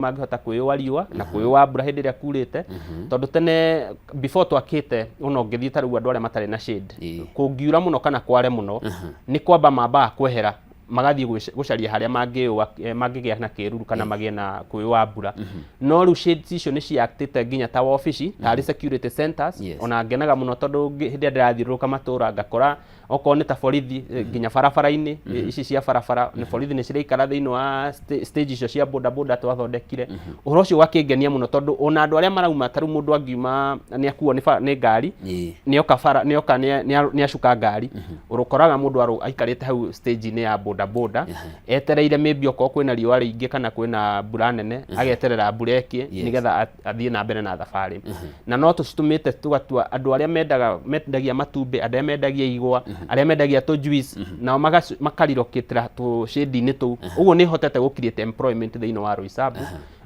mangihota kwĩyũa riũa na kwĩyũa mbura hĩndĩ ĩrĩa kurĩte tondũ tene before twakĩte ona ũngĩthiĩ ta rĩu andũ arĩa matarĩ na shade kũngiura mũno kana kware mũno nĩ kwamba mambaga kwehera magathiĩ gũcaria harĩa mangĩgĩa na kĩruru kana magĩe na kwĩyũa mbura no rĩu shades icio nĩ ciakĩte nginya ta wabici tarĩ security centers ona ngenaga mũno tondũ hĩndĩ ĩrĩa ndĩrathiũrũrũka matũra ngakora okorwo nĩ ta borithi nginya barabara-inĩ ici cia barabara nĩ borithi nĩ ciraikara thĩinĩ wa stage icio cia boda twathondekire ũhoro ũcio wakĩngenia mũno tondũ ona andũ arĩa marauma ta rĩu mũndũ angiuma nĩakuo nĩ ngari nĩoka nĩacuka ngari ũkoraga mũndũ aikarĩte hau stage-inĩ ya boda etereire maybe okorwo kwĩna riũa rĩingĩ kana kwĩna mbura nene ageterera mbura ĩkie nĩgetha athiĩ na mbere na thabarĩ na no tũcitũmĩte tũgatua andũ arĩa mendagia matumbĩ arĩa mendagia igwa arĩa mendagia to juice nao makarirokĩtĩra tũ shade-inĩ tũu ũguo nĩ hotete gũ create employment thĩinĩ wa Roysambu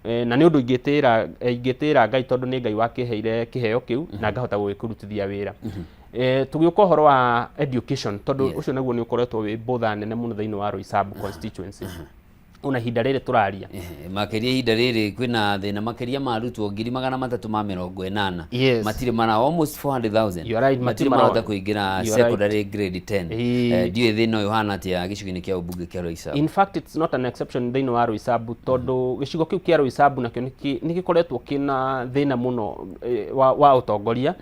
na nĩ ũndũ ingĩtĩra Ngai tondũ nĩ Ngai wakĩheire kĩheo kĩu na ngahota gũgĩkũrutithia wĩra tũgĩũka ũhoro wa education tondũ ũcio naguo nĩ ũkoretwo wĩ bother nene mũno thĩinĩ wa Roysambu constituency una hinda rĩrĩ tũraria makĩria hinda rĩrĩ kwĩna thĩna makĩria ma arutwo 380 matirĩ mana almost 400,000 matirĩ marahota kũingĩra secondary grade 10 ndiũ thĩna ũyũ hana atĩa gĩcigo-inĩ kĩa ũmbunge kĩa Roysambu. In fact it's not an exception thĩinĩ wa Roysambu tondũ gĩcigo kĩu kĩa Roysambu nakĩo nĩ gĩkoretwo kĩna thĩna mũno wa ũtongoria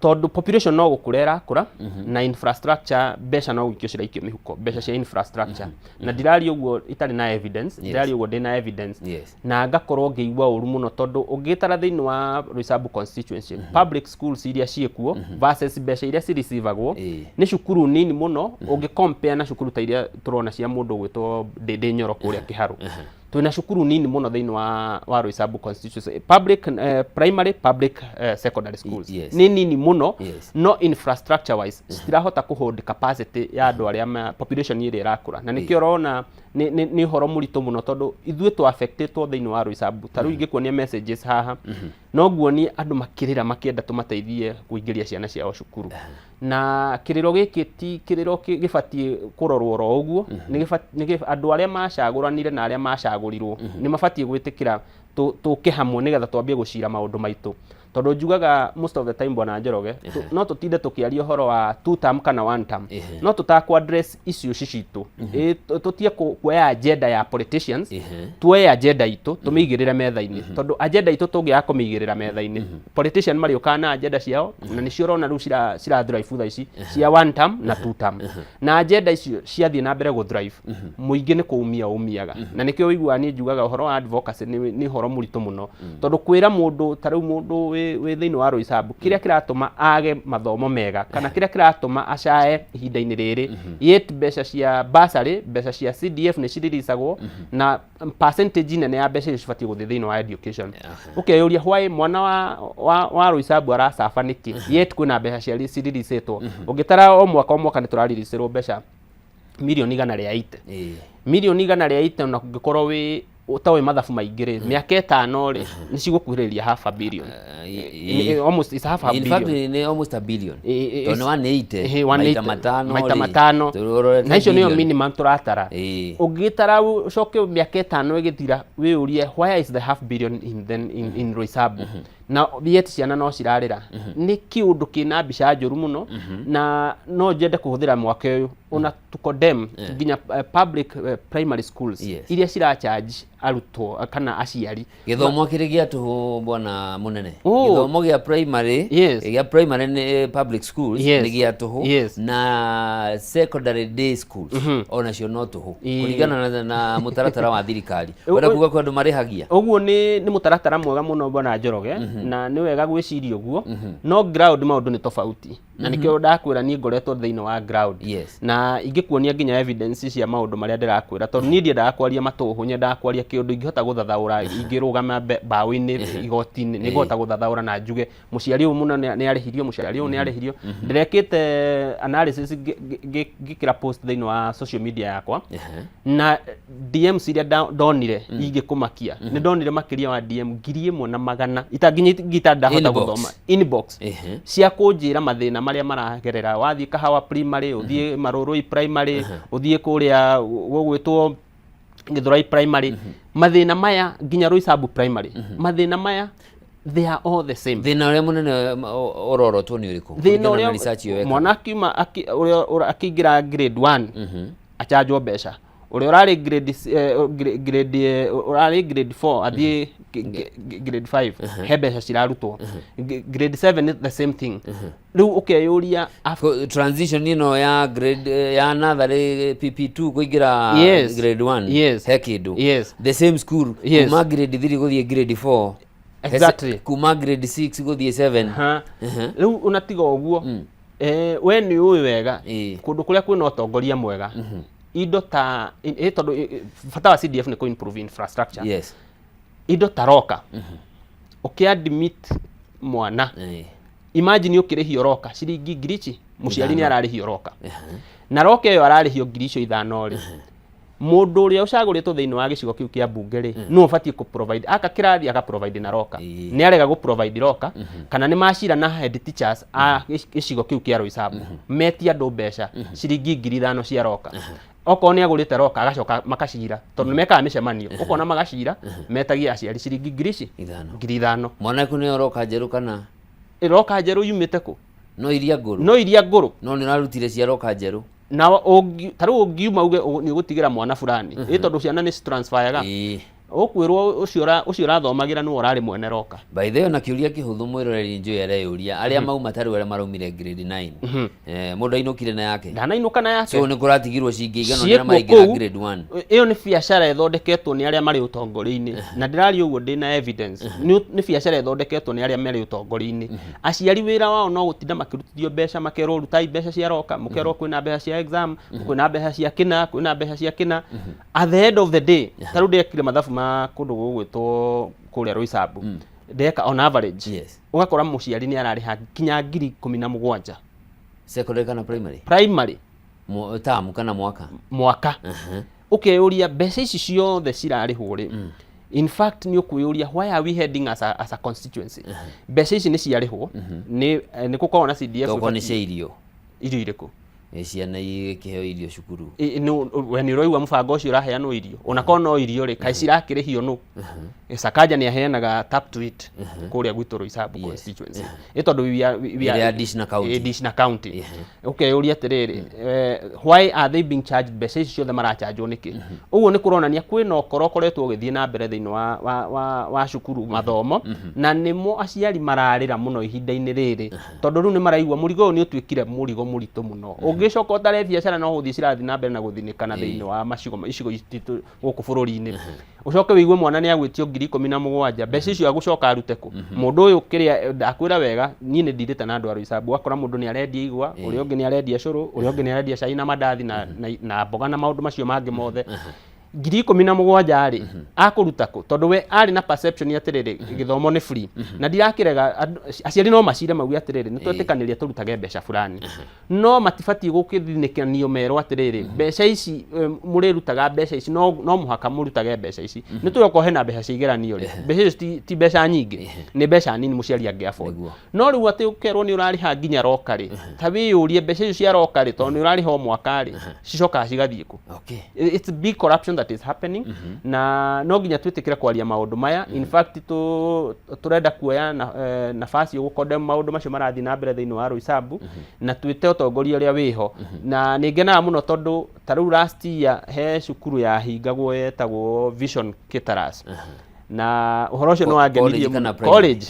tondũ population no gũkũra ĩrakũra na infrastructure mbeca no gũikio ciraikio mĩhuko mbeca cia infrastructure na ndirari ũguo itarĩ na evidence ndirari ũguo ndĩna evidence na ngakorwo ngĩigua ũru mũno tondũ ũngĩtara thĩinĩ wa Roysambu constituency public schools iria ciĩkuo versus mbeca iria cireceive-agwo nĩ cukuru nini mũno ũngĩ-compare na cukuru ta iria tũrona cia mũndũ gwĩtwo Ndĩndĩ Nyoro kũrĩa Kĩharũ twina cukuru nini mũno thĩinĩ wa Roysambu constituency public primary public secondary schools ni nini mũno no infrastructure wise citirahota kuhold capacity ya andũ arĩa population ĩrĩa irakũra na nĩkĩo ũrona nĩ horo mũritũ mũno tondũ ithuĩ tũ affectĩtwo thĩinĩ wa Roysambu ta rĩu ingĩkuonia messages haha no guonie andũ makĩrĩra makĩenda tũmateithie kũingĩria ciana ciao cukuru na kĩrĩro gĩkĩ ti kĩrĩro gĩbatiĩ kũrorwo ro ũguo andũ arĩa macagũranire na arĩa macagũrirwo nĩ mabatiĩ gwĩtĩkĩra tũke hamwe nĩgetha twambie gũcira maũndũ maitũ tondũ njugaga most of the time Bwana Njoroge no tũtinde tũkĩaria ũhoro wa 2 term kana 1 term no tũtakũ address issues citũ tũtie kuoya agenda ya politicians tuoye agenda itũ tũmĩigĩrĩre metha-inĩ tondũ agenda itũ tũngĩaga kũmĩigĩrĩra metha-inĩ politician marĩũkaga na agenda ciao na nĩcio ũrona rĩu cira-thrive thutha ici cia 1 term na 2 term na agenda icio ciathiĩ na mbere gũ-thrive mũingĩ nĩ kũumia umiaga na nĩkĩo ũiguaga niĩ njugaga ũhoro wa advocacy nĩ ũhoro mũritũ mũno tondũ kwĩra mũndũ ta rĩu mũndũ wĩ thĩinĩ wa Roysambu kĩrĩa kĩratũma age mathomo mega kana kĩrĩa kĩratũma acae ihinda-inĩ rĩrĩ yet mbeca cia bursary mbeca cia CDF nĩ ciriricagwo na percentage nene ya mbeca icio cibatiĩ gũthiĩ thĩinĩ wa education ũkeyũria why mwana wa Roysambu aracaba nĩkĩ yet kwĩna mbeca cia ciriricĩtwo ũngĩtara o mwaka nĩ tũrariricĩrwo mbeca milioni 180 milioni 180 na kũngĩkorwo wĩ utawe mathabu maingĩ mĩaka 5 rĩ nĩ cigũkuhĩrĩria half a billion almost it's half a billion in fact ni almost a billion tondũ 180 maita matano na icio nĩyo minimum tũratara ũngĩtara ucoke mĩaka 5 ĩgĩthira wĩũrie why is the half billion in Roysambu na yet ciana no cirarĩra nĩ kĩũndũ kĩna mbica njũru mũno na no njende kũhũthĩra mwaka ũyũ ona to condemn nginya public primary schools iria ciracharge arutwo kana aciari gĩthomo kĩrĩ gĩa tũhũ Bwana Mũnene gĩthomo gĩa primary nĩ public schools nĩ gĩa tũhũ na secondary day schools ona cio no tũhũ kũringana na mũtaratara wa thirikari wenda kuuga kwa andũ marĩhagia ũguo nĩ mũtaratara mwega mũno Bwana Njoroge na nĩ wega gwĩciria ũguo no ground maũndũ nĩ tofauti na nĩkĩo ndakwĩra niĩ ngoretwo thĩinĩ wa ground na ingĩkuonia nginya evidence cia maũndũ marĩa ndĩrakwĩra tondũ niĩ ndiendaga kwaria matũhũ nyendaga kwaria kĩũndũ ingĩhota gũthathaũra ingĩrũgama mbaũ-inĩ igoti-inĩ nĩngũhota gũthathaũra na njuge mũciari ũyũ mũno nĩ arĩhirio mũciari ũyũ nĩ arĩhirio ndĩrekĩte analysis ngĩkĩra post thĩinĩ wa social media yakwa na DMs iria ndonire ingĩkũmakia nĩ ndonire makĩria wa DM 1,100 itanginya ndahota gũthoma inbox cia kũnjĩra mathĩna marĩa maragerera wathiĩ Kahawa primary ũthiĩ Marũrũi primary ũthiĩ kũrĩa gũgwĩtwo Githurai primary mathina maya nginya Roysambu primary mathina maya they are all the same. Thina uria munene ororotwo ni uriku? Thina uria mwana akiuma akiingira grade 1 achanjwo mbeca, uria urari grade urari grade 4 athie grade 5 he mbeca cirarutwo, grade 7 the same thing. Riu ukeyuria transition ino ya grade ya nursery PP2 kuingira grade 1 he kindu the same school kuma grade 3 guthie grade 4 exactly kuma grade 6 guthie 7 riu unatiga uguo we ni uwi wega kundu kuria kwina utongoria mwega indo ta tondu bata wa CDF ni ku improve infrastructure. Indo ta roka ukiadmit mwana imagine ukirihio roka ciringi ngirici muciari ni ararihio roka na roka iyo ararihio ngirici 5 ri mundu uria ucaguritwo thiini wa gicigo kiu kia bunge ri no ubatie ku provide aka kirathi aka provide na roka ni arega gu provide roka kana ni macira na head teachers a gicigo kiu kia Roysambu metia andu mbeca ciringi 5,000 cia roka oko ni agurite roka agacoka makacira tondu mekaga micemanio ukona magacira metagia aciari ciringi ngirici 5,000 mwana ku ni roka njeru kana roka njeru yumite ku no iria nguru no ni narutire cia roka njeru na taru ungiuma uge ni gutigira mwana fulani tondu ciana ni transferaga ukwirwo ucio rathomagira ni urari mwene roka. By the way na kiuria kihuthu mwiroreri njui areyuria aria mauma taru aria maraumire grade 9 mundu ainukire na yake ndanainuka na yake so ni kuratigirwo cingigano ni aria maigira grade 1 iyo ni biacara ithondeketwo ni aria mari utongoria-ini na ndirari uguo ndina evidence ni biacara ithondeketwo ni aria mari utongoria-ini aciari wira wao no gutinda makirutithio mbeca makerwo rutai mbeca cia roka mukerwo kwina mbeca cia exam kwina mbeca cia kina kwina mbeca cia kina at the end of the day taru ndekire mathabu kundu gugwitwo kuria Roysambu ndeka on average ugakora muciari ni arariha kinya 17,000 secondary kana primary tamu kana mwaka ukeyuria mbeca ici ciothe cirarihwo ri in fact ni ukuyuria why are we heading as a constituency mbeca ici ni ciarihwo ni gukorwo na CDF toko ni cia irio iriku ciana ikiheo irio cukuru we ni roiwa mubango ucio uraheanwo irio onakorwo no irio ri kai cirakirihio no Sakaja ni aheanaga tap to it kuria gwitu Roysambu constituency tondu we are additional county ukeyuria atiriri why are they being charged mbeca icio ciothe marachanjwo niki uguo ni kuronania kwina okoro koretwo githie na mbere thiini wa cukuru mathomo na nimo aciari mararira muno ihinda-ini riri tondu riu ni maraigua murigo ni utwikire murigo muritu muno ungicoka utare biacara no guthie cirathi na mbere na guthinikana thiini wa icigo itu guku bururi-ini ucoke wigue mwana ni agwitio 17,000 mbeca icio agucoka arute ku mundu uyu kiria ndakwira wega nie ni ndirite na andu a Roysambu akora mundu ni arendia igwa uri ungi ni arendia curu uri ungi ni arendia cai na mandathi na mboga na maundu macio mangi mothe 17,000 ri akuruta ku tondu we ari na perception atiriri githomo ni free na ndirakirega aciari no macire maugi atiriri ni twetikaniria turutage mbeca fulani no matibati gukithinikanio mero atiriri mbeca ici murirutaga mbeca ici no muhaka murutage mbeca ici ni tuyoko hena mbeca cigeranio ri mbeca ici ti mbeca nyingi ni mbeca nini muciari angi afford no riu ati ukerwo ni urariha nginya roka ri tabi urie mbeca ici cia roka ri tondu urariha mwaka ri cicoka cigathie ku it's big corruption that is happening na no nginya twitikire kwaria maundu maya in fact turenda kuoya nafasi ugukode maundu macio marathi na mbere thiini wa Roysambu na twite utongoria uria wiho na ningenaga muno tondu taru last year he cukuru ya hingagwo yetagwo Vision Kitaras na uhoro ucio no wangenirie college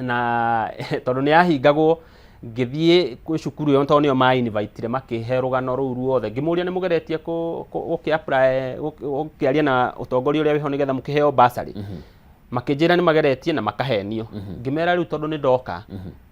na tondu ni ahingagwo ngithie kwi cukuru yo tondu nio ma invite makihe rugano ruu ruothe ngimuria ni mugeretie ku apply ukiaria na utongoria uria wiho nigetha mukiheo bursary makijira ni mageretie na makahenio ngimera riu tondu ni ndoka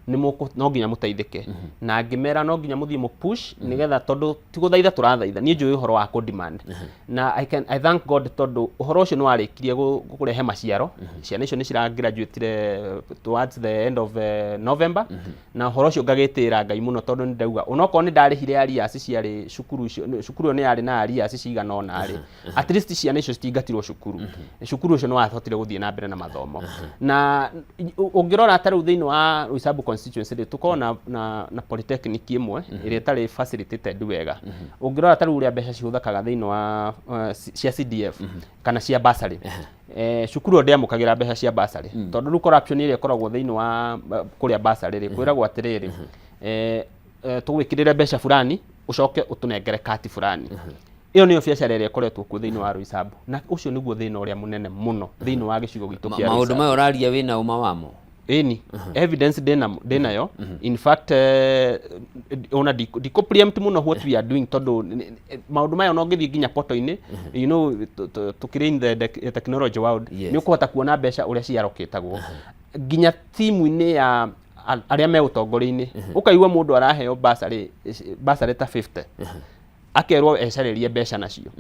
ni no nginya muteithike na ngimera no nginya muthie mu push nigetha tondu tiguthaitha turathaitha ni njui uhoro wa ku demand na I thank God tondu uhoro ucio ni warikirie gukurehe maciaro ciana icio ni cira graduate towards the end of November na uhoro ucio ngagitira Ngai muno tondu ndauga onoko ni ndarihire arias ciari cukuru ni yari na arias cigana ona ari at least ciana icio citingatirwo cukuru ucio ni wathotire guthie na mbere na mathomo na ungirora taru thiini wa Roysambu constituency ri tuko na polytechnic imwe iri tari facilitated wega ungirora tari uria mbeca cihuthakaga thiini wa cia CDF kana cia bursary cukuru ndiamukagira mbeca cia bursary tondu ru corruption iri ikoragwo thiini wa kuria bursary ri kwiragwo atiriri tugwikirira mbeca fulani ucoke utunengere kati fulani iyo niyo biacara ĩrĩa ĩkoretwo kuo thĩinĩ wa Roysambu na ũcio nĩguo thĩna ũrĩa mũnene mũno thĩinĩ wa gĩcigo gitũ kĩa Roysambu. Maũndũ maya ũraria wĩna uma wamo? Ĩni evidence ndĩnayo in fact ona ndiko preempt mũno what we are doing tondu maũndũ maya no ngĩthiĩ nginya portal-inĩ you know tukiri in the technology world nĩ ũkũhota kuona mbeca ũrĩa ciaroketagwo nginya timu-inĩ ya arĩa me ũtongoria-inĩ ũkaigua mũndũ araheo bursary ta 50 akerwo ecaririe mbeca nacio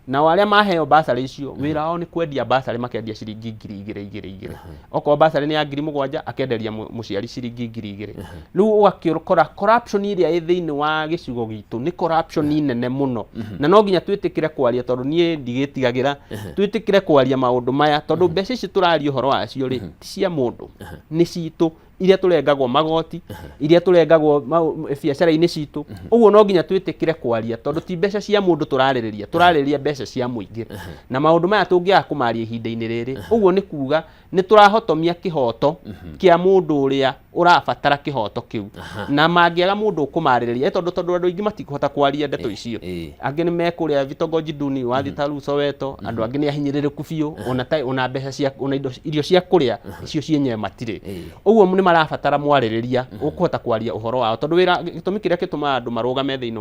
na arĩa maheo bursary icio wĩra wao nĩ kwendia bursary makendia ciringi 2,000 okorwo bursary nĩ ya 7,000 akenderia mũciari ciringi 2,000 rĩu ũgakĩrora corruption ĩrĩa ĩ thĩinĩ wa gĩcigo gitũ nĩ corruption nene mũno na no nginya twĩtĩkĩre kwaria tondũ niĩ ndigĩtigagĩra twĩtĩkĩre kwaria maũndũ maya tondũ mbeca ici tũraria ũhoro wacio rĩ ti cia mũndũ nĩ citũ iria turengagwo magoti iria turengagwo biacara-inĩ citũ ũguo no nginya twĩtĩkĩre kwaria tondũ ti mbeca cia mũndũ turarĩrĩria mbeca cia mũingĩ na maũndũ maya tũngĩaga kũmaria ihinda-inĩ rĩrĩ ũguo nĩ kuga nĩ tũrahotomia kĩhoto kĩa mũndũ ũrĩa ũrabatara kĩhoto kĩu na mangĩaga mũndũ ũkũmarĩrĩria tondũ andũ aingĩ matikũhota kwaria ndeto icio angĩ nĩ mekũrĩa vitongoji duni wathi ta Soweto andũ angĩ nĩ ahinyĩrĩrĩku biũ ona mbeca cia ona irio cia kũrĩa icio cienyewe matirĩ ũguo nĩ marabatara mwarĩrĩria ũkũhota kwaria ũhoro wao tondũ wĩra gĩtũmi kĩrĩa gĩtũmaga andũ marũgame thĩinĩ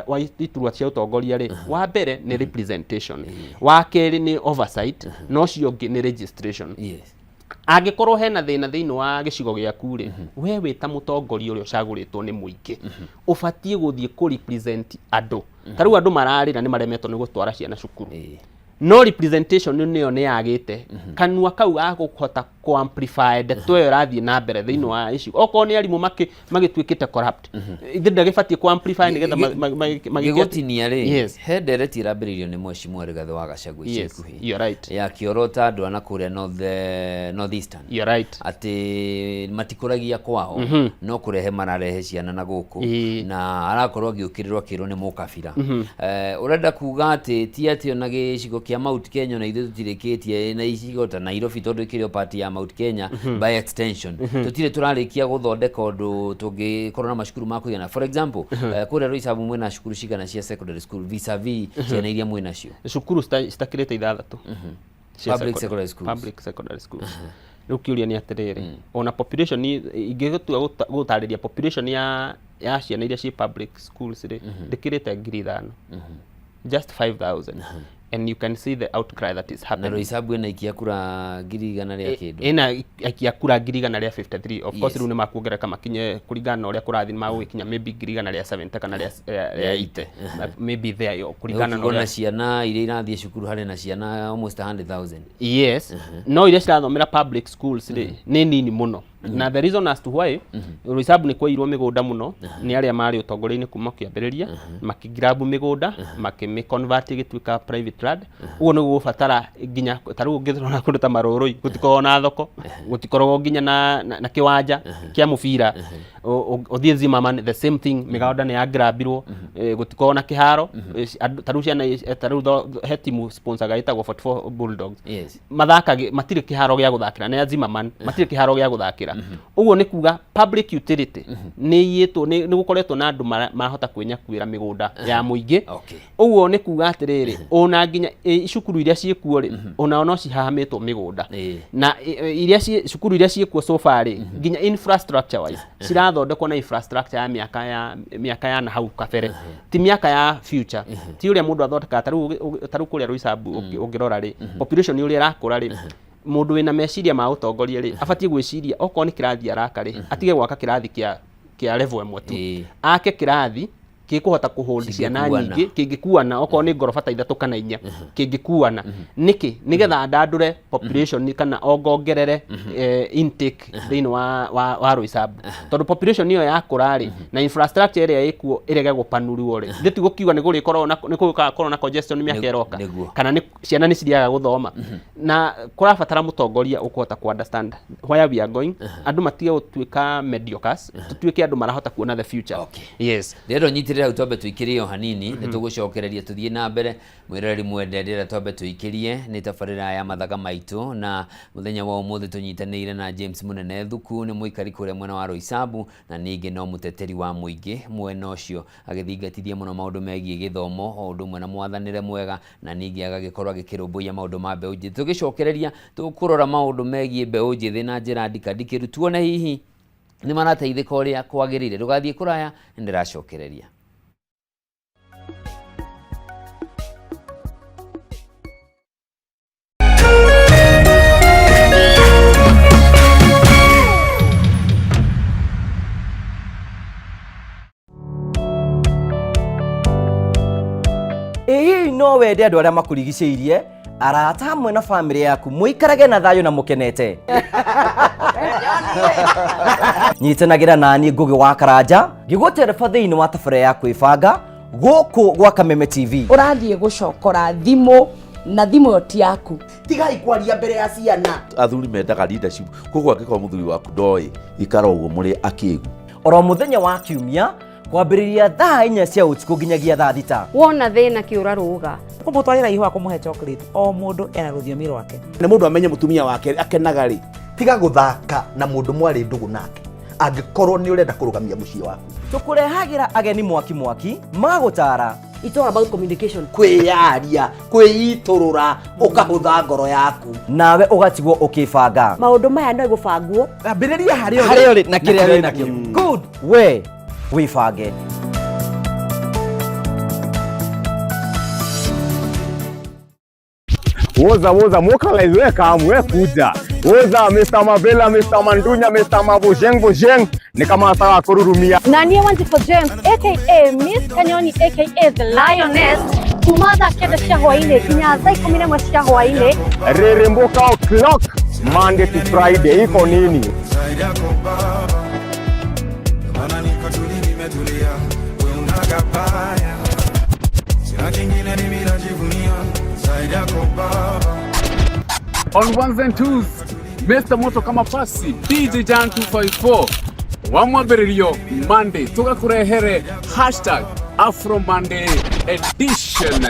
wa iturwa cia ũtongoria rĩ wa mbere nĩ representation wa kerĩ nĩ oversight no cio ũngĩ nĩ registration. Angĩkorwo hena thĩna thĩinĩ wa gĩcigo gĩaku rĩ we wĩ ta mũtongoria ũrĩa ũcagũrĩtwo nĩ mũingĩ ũbatiĩ gũthiĩ kũ represent andũ ta rĩu andũ mararĩra nĩ maremetwo nĩ gũtwara ciana cukuru no representation nĩyo nĩ yagĩte kanua kau agũkota ku amplify ndeto ĩyo ĩrathiĩ na mbere thĩinĩ wa issue okorwo nĩ arimũ magĩtuĩkĩte corrupt ithe ndagĩbatiĩ ku amplify nĩgetha gĩgũtinia rĩ he ndereti ĩrambĩrĩirio nĩ Mheshimiwa Rigathĩ wa Gachagua ica ikuhĩ ya Kĩorota andũ ana kũrĩa North Eastern atĩ matikũragia kwao no kũrehe mararehe ciana na gũkũ na arakorwo agĩũkĩrĩrwo kĩrwo nĩ mũkabira ũrenda kuga atĩ ti atĩ ona gĩcigo kĩa Mount Kenya na ithuĩ tũtirĩkĩtie na icigo ta Nairobi tondũ kĩrĩo party ya Mount Kenya by extension tutire turarikia guthondeka undu tungĩkorwo na macukuru ma kũigana for example kũrĩa Roysambu mwena cukuru cigana cia secondary school vis-a-vis ciana iria mwena cio cukuru citakĩrĩte 6 public secondary schools rĩu kĩũria nĩ atĩrĩrĩ ona population ingĩgũtua gũtarĩria population ya ciana iria ci public schools rĩ ndĩkĩrĩte 5,000 just 5,000 and you can see the outcry that is happening. Na Roysambu ina ikia kura 100 rĩa kĩndũ. Ina ikia kura 153. Of course rĩu nĩ makuongereka makinye kũringana na ũrĩa kũrathi magũkinya maybe 170 kana rĩa 80. Maybe there kũringana na ũrĩa ciana iria irathiĩ cukuru harĩ na ciana almost 100,000. Yes. No iria cirathomera public schools nĩ nini mũno. Na the reason as to why Roysambu nĩ kwairwo mĩgũnda mũno nĩ arĩa marĩ ũtongoria-inĩ kuma kĩambĩrĩria makĩgrabu mĩgũnda makĩmĩconvert ĩgĩtuĩka private land ũguo nĩ gũbatara nginya ta rĩu ũngĩthona kũndũ ta Marũrũ gũtikoragwo na thoko gũtikoragwo nginya na kĩwanja kĩa mũbira ũthiĩ Zimmerman the same thing mĩgũnda nĩ yagrabirwo gũtikoragwo na kĩharo ta rĩu ciana ta rĩu he timu sponsor gaitagwo 44 Bulldogs mathakage matirĩ kĩharo gĩa gũthakĩra na Zimmerman matirĩ kĩharo gĩa gũthakĩra ũguo nĩ kuga public utility nĩ gũkoretwo na andũ mahota kwĩnyakuĩra mĩgũnda ya mũingĩ ũguo nĩ kuga atĩrĩrĩ ona nginya cukuru iria ciĩkuo rĩ ona no cihahamĩtwo mĩgũnda na cukuru iria ciĩkuo so far rĩ nginya infrastructure wise cirathondekwo na infrastructure ya mĩaka ya na hau kabere ti mĩaka ya future ti ũrĩa mũndũ athondekaga ta rĩu kũrĩa Roysambu ũngĩrora rĩ population ũrĩa ĩrakũra rĩ mũndũ wĩna meciria ma ũtongoria rĩ abatiĩ gwĩciria okorwo nĩ kĩrathi araka rĩ atige gwaka kĩrathi kĩa level ĩmwe tu ake kĩrathi kikuhota kuhold ciana nyingi kingikuana oko ni ngoroba ta 3 kana 4 kingikuana niki nigetha ndandure population kana ongongerere intake thini wa Roysambu tondu population iyo yakurari na infrastructure area ikuo irege gupanuruo ri nditu gukiuga ni gurikorwo na nikugakorwo na congestion miaka iroka kana ni ciana ni ciriaga guthoma na kurabatara mutongoria ukuhota ku understand where we are going andu matige gutuika mediocres tutuike andu marahota kuona the future. Yes, rero nyitirira utobe tuikirie hanini nitugucokereria tuthie na mbere mwireri mwendendera tobe tuikirie ni tafarira ya mathaga maitu na muthenya wa umuthi tunyitanire na James Munene Thuku ni muikari kuria mwena wa Roysambu na ningi no muteteri wa muingi mwena ucio agithingatithia muno maundu megie githomo o undu mwena mwathanire mwega na ningi agagikorwa gikirumbuia maundu ma mbeu njithi tugicokereria tukurora maundu megie mbeu njithi na njira ndikadikiru tuone hihi ni marateithika uria kwagirire rugathie kuraya ndiracokereria. No wende andu aria makurigiceirie arata hamwe na family yaku muikarage na thayo na mukenete nyitanagira nani Ngugi wa Karanja ngigutereba thiini wa tabara ya kwibanga guku gwa Kameme TV urathie gucokora thimu na thimu yoti yaku tigai kwaria mbere ya ciana athuri mendaga leadership koguo angĩkorwo muthuri waku ndoi ikara ũguo mũrĩ akĩgu oro muthenya wa kiumia kwambĩrĩria thaa 4 cia ũtukũ nginyagia thaa 6 wona thĩna kĩũra rũga kumutwarira ihu akumuhe chocolate o mundu ena rũthiomi rwake nĩ mũndũ amenye mutumia wake akenaga rĩ tiga guthaka na mũndũ mwari ndugu nake angĩkorwo nĩ ũrenda kũrũgamia mũciĩ waku tukurehagira ageni mwaki magutara. It's all about communication. Kwiyaria kwiiturura ukahutha ngoro yaku nawe ugatigwo ukibanga maundu maya no igubangwo ambiriria hario ri na kiria ri nakio good we wibange. Woza mukala kamwe kuja woza Mr. Mavela, Mr. Mandunya, Mr. Mabujeng ni kama ataka kururumia nani wanti for James aka Miss Kanyoni aka the Lioness kumaza kenda shahwaine kinya sai 11 shahwaine Reremboka o'clock Monday to Friday iko nini On ones and twos, Mr. Moto kama pasi, DJ Jan 254. Wamwabererio Monday, tugakurehere #Afro Monday edition.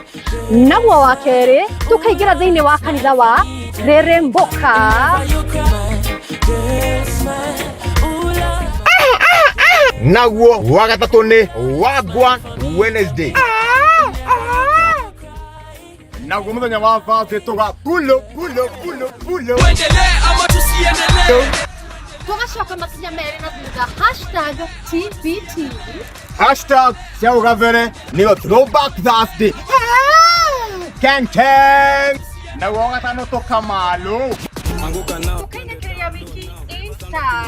Namwa wakere, tukaigira thini wa kanitha wa Reremboka. Naguo wagatatu ni Wagwa Wednesday. Naguo muthenya wa Thursday tuga pulo tuendelee ama tusiendelee tugacoka makinya mere na thutha #TBT #Ciaugavere niyo Throwback Thursday Kang naguo wagatano tukamalo anguka nao tukaindekeria wiki install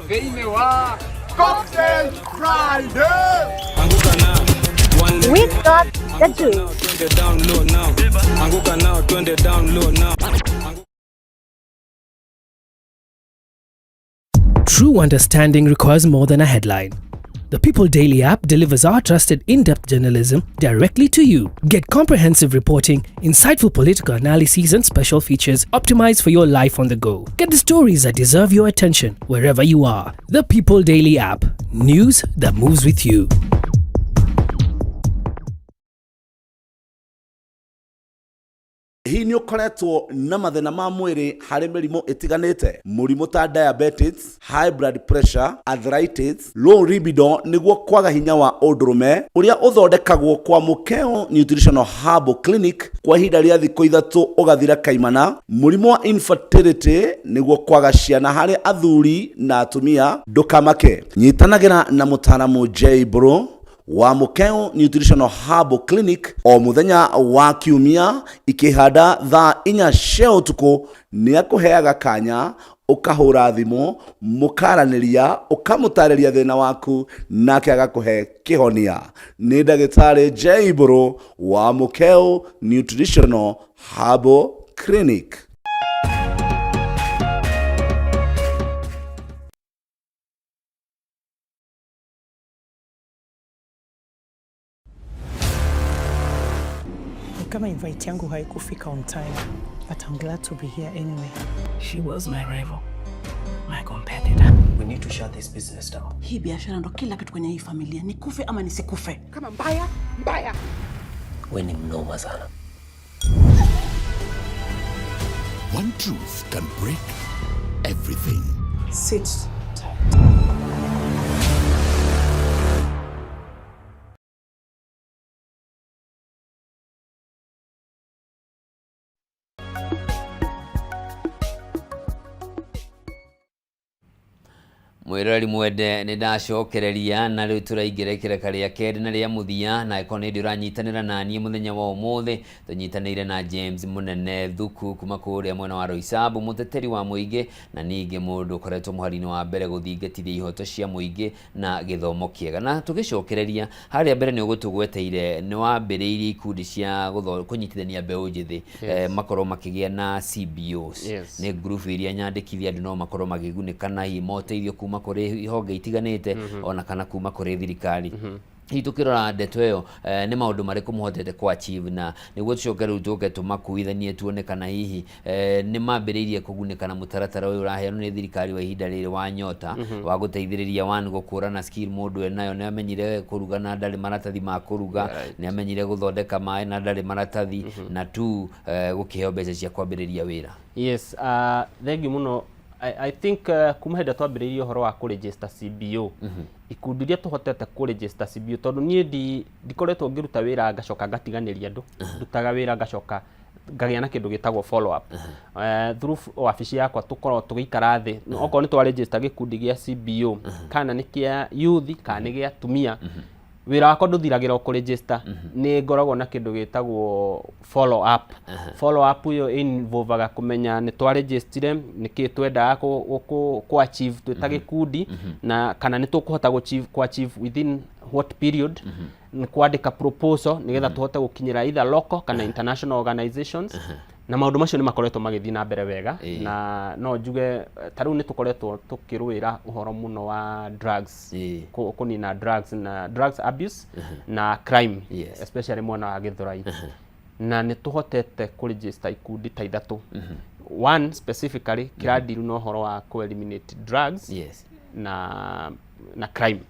thĩinĩ wa Cocktail Friday anguka nao we got the juice. Download now. Anguka now, twende download now. True understanding requires more than a headline. The People Daily app delivers our trusted in-depth journalism directly to you. Get comprehensive reporting, insightful political analyses and special features optimized for your life on the go. Get the stories that deserve your attention wherever you are. The People Daily app. News that moves with you. Hii ni ukoretwo na mathina ma mwiri hari mirimo itiganite murimo ta diabetes, high blood pressure, arthritis, low libido niguo kwaga hinya wa undurume uria uthondekagwo kwa Mukeo Nutritional Herbal Clinic kwa ihinda ria thikũ 3 ugathira kaimana. Murimo wa infertility niguo kwaga ciana hari athuri na atumia ndukamake. Nyitanagira na mutaramu J Bro wa Mukeo Nutritional Herbal Clinic o muthenya wa kiumia ikihanda thaa 4 cia utuku ni akuheaga kanya ukahura thimo mukaraniria ukamutareria thina waku nake agakuhe kihonia. Ni ndagitari J Iburu wa Mukeu Nutritional Herbal Clinic. Kama invite yangu haikufika on time, but I'm glad to be here anyway. She was my rival, my competitor. We need to shut this business down. Hii biashara ndo kila kitu kwenye hii familia, nikufe ama nisikufe. Kama mbaya. Wewe ni mnoma sana. One truth can break everything. Sit tight. Mwirori mwende ni ndacokereria na riu turaingire kireka ria keri na ria muthia na iko ni ndiranyitanira na nie muthenya wa umuthi tunyitanire na James Munene Thuku kuma kuria mwena wa Roysambu muteteri wa muingi na ningi mundu koretwo muharini wa mbere guthingatithia ihoto cia muingi na githomo kiega na tugicokereria haria mbere ni ugutugweteire ni wambiriirie ikundi cia kunyitithania mbeu njithi makorwo makigia na CBOs ni group iria nyandikithia andu no makorwo magigunika na imoteithio kuma kuri honge itiganite ona kana kuma kuri thirikari. Hitukirora ndeto iyo ni maundu mariku muhotete kwa achieve na niguo tucokeru tuke tumakuithanie tuone kana hihi ni mambiriirie kugunika na mutaratara uyu uraheanwo ni thirikari wa ihinda riri wa nyota wa guteithiriria one gukurana skill mundu enayo ni amenyire kuruga na ndari maratathi ma kuruga ni amenyire guthondeka mai na ndari maratathi na tu gukiheo mbeca cia kwambiriria wira. Yes, thank you muno. I think kuma henda twambiriirie horo wa kuregister CBO ikundi iria tuhotete kuregister CBO tondu nie ndikoretwo ngiruta wira ngacoka ngatiganiria andu ndutaga wira ngacoka ngagia na kindu gitagwo follow up through wabici yakwa tukorwo tugikara thi okorwo ni twa register gikundi gia CBO kana ni kia youth kana ni gia tumia wira wakwa nduthiragira ku register ni ngoragwo na kindu gitagwo follow up. Follow up yo involvaga kumenya ni twa register niki twenda ku achieve twita gikundi na kana ni tukuhota ku achieve within what period ni kwandika proposal nigetha tuhote gukinyira either local kana international organizations na maundu macio ni makoretwo magithii na mbere wega na no njuge taru ni tukoretwo tukirwira uhoro muno wa drugs kunina drugs na drugs abuse na crime especially mwana wa Githurai na ni tuhotete ku register ikundi ta ithatu. One specifically kiradiru no horo wa ku eliminate drugs na crime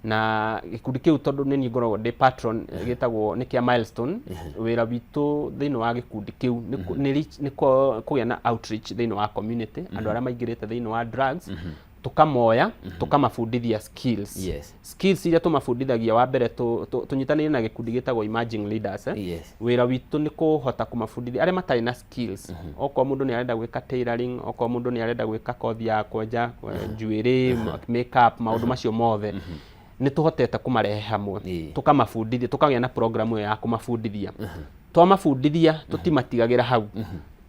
na gikundi kiu tondu ni ngoragwo de patron gitagwo ni kia milestone wira witu thiini wa gikundi kiu ni kugia na outreach thiini wa community andu aria maingirite thiini wa drugs tukamoya tukamafundithia skills skills iria tumafundithagia wa mbere tunyitanire na gikundi gitagwo emerging leaders wira witu ni kuhota kumafundithia aria matari na skills oko mundu ni arenda gwika tailoring oko mundu ni arenda gwika kothi ya kwenja jewelry makeup maundu macio mothe ni tuhotete kumarehe hamwe tukamafundithia tukagia na programu ya kumafundithia twamafundithia tutimatigagira hau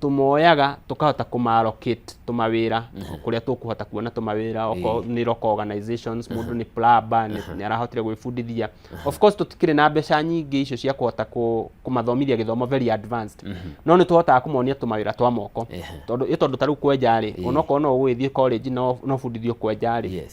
tumoyaga tukahota kumarocate tumawira kuria tukuhota kuona tumawira oko ni local organizations mundu ni plumber ni arahotire gwifundithia of course tutikire na mbeca nyingi icio cia kuhota kumathomithia githomo very advanced no ni tuhota kumonia tumawira twa moko tondu taru kwenja ri onoko no gwithie college no fundithio kwenja ri